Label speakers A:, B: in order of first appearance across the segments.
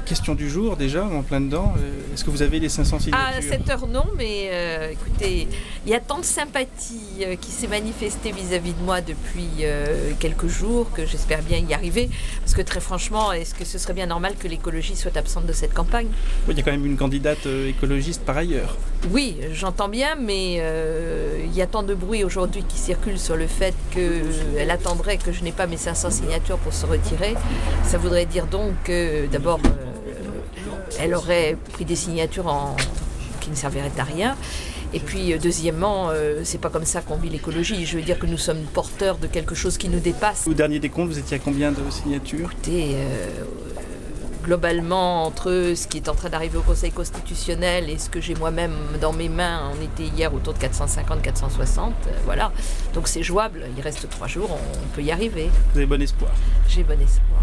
A: Question du jour déjà, en plein dedans. Est-ce que vous avez les 500 signatures?
B: À cette heure non, mais écoutez, il y a tant de sympathie qui s'est manifestée vis-à-vis de moi depuis quelques jours que j'espère bien y arriver. Parce que très franchement, est-ce que ce serait bien normal que l'écologie soit absente de cette campagne?
A: Oui, il y a quand même une candidate écologiste par ailleurs.
B: Oui, j'entends bien, mais il y a tant de bruit aujourd'hui qui circule sur le fait qu'elle attendrait que je n'ai pas mes 500 signatures pour se retirer. Ça voudrait dire donc que d'abord, elle aurait pris des signatures qui ne serviraient à rien. Et puis, deuxièmement, c'est pas comme ça qu'on vit l'écologie. Je veux dire que nous sommes porteurs de quelque chose qui nous dépasse.
A: Au dernier décompte, vous étiez à combien de signatures?
B: Écoutez, globalement, entre ce qui est en train d'arriver au Conseil constitutionnel et ce que j'ai moi-même dans mes mains, on était hier autour de 450-460, voilà. Donc c'est jouable, il reste 3 jours, on peut y arriver.
A: Vous avez bon espoir?
B: J'ai bon espoir.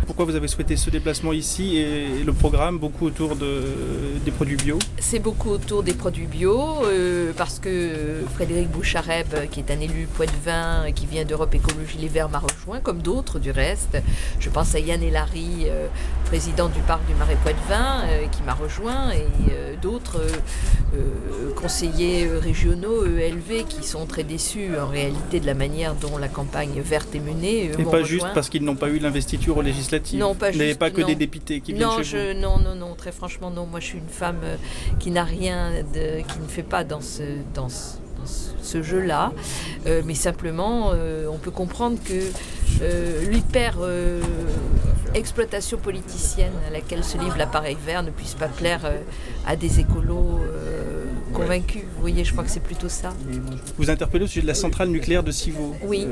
A: Pourquoi vous avez souhaité ce déplacement ici et le programme beaucoup autour des produits bio?
B: C'est beaucoup autour des produits bio parce que Frédéric Bouchareb, qui est un élu poitevin qui vient d'Europe Écologie Les Verts, m'a rejoint, comme d'autres du reste. Je pense à Yann Elary, président du parc du Marais poitevin, qui m'a rejoint, et d'autres conseillers régionaux, ELV, qui sont très déçus en réalité de la manière dont la campagne verte est menée.
A: Et pas juste parce qu'ils n'ont pas eu l'investiture aux législatives.
B: Non, pas juste.
A: Vous n'avez pas que des députés qui viennent chez vous.
B: Non, très franchement, non. Moi, je suis une femme qui n'a rien, qui ne fait pas dans ce jeu-là. Mais simplement, on peut comprendre que l'hyper exploitation politicienne à laquelle se livre l'appareil vert ne puisse pas plaire à des écolos convaincus. Vous voyez, je crois que c'est plutôt ça.
A: Vous interpellez au sujet de la centrale nucléaire de Civaux.
B: Oui.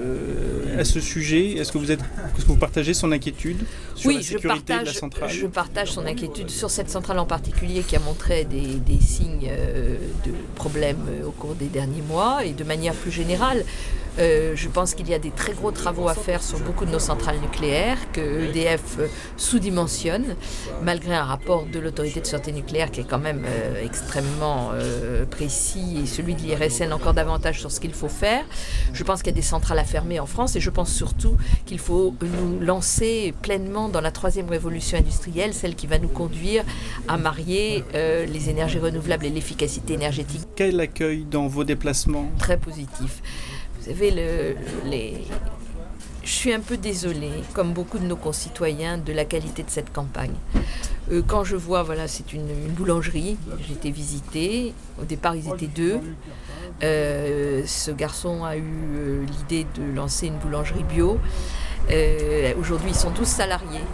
A: À ce sujet, est-ce que vous partagez son inquiétude sur la sécurité de la centrale?
B: Je partage son inquiétude sur cette centrale en particulier qui a montré des signes de problèmes au cours des derniers mois, et de manière plus générale. Je pense qu'il y a des très gros travaux à faire sur beaucoup de nos centrales nucléaires, que EDF sous-dimensionne, malgré un rapport de l'autorité de sûreté nucléaire qui est quand même extrêmement précis, et celui de l'IRSN encore davantage sur ce qu'il faut faire. Je pense qu'il y a des centrales à fermer en France, et je pense surtout qu'il faut nous lancer pleinement dans la 3e révolution industrielle, celle qui va nous conduire à marier les énergies renouvelables et l'efficacité énergétique.
A: Quel accueil dans vos déplacements?
B: Très positif. Vous savez, je suis un peu désolée, comme beaucoup de nos concitoyens, de la qualité de cette campagne. Quand je vois, voilà, c'est une boulangerie, j'ai été visiter, au départ ils étaient 2. Ce garçon a eu l'idée de lancer une boulangerie bio. Aujourd'hui ils sont 12 salariés.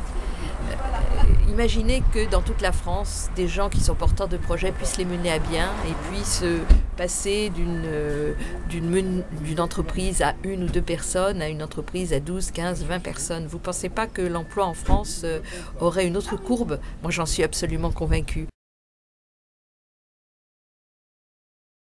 B: Imaginez que dans toute la France, des gens qui sont porteurs de projets puissent les mener à bien et puissent passer d'une entreprise à 1 ou 2 personnes à une entreprise à 12, 15, 20 personnes. Vous ne pensez pas que l'emploi en France aurait une autre courbe? Moi, j'en suis absolument convaincue.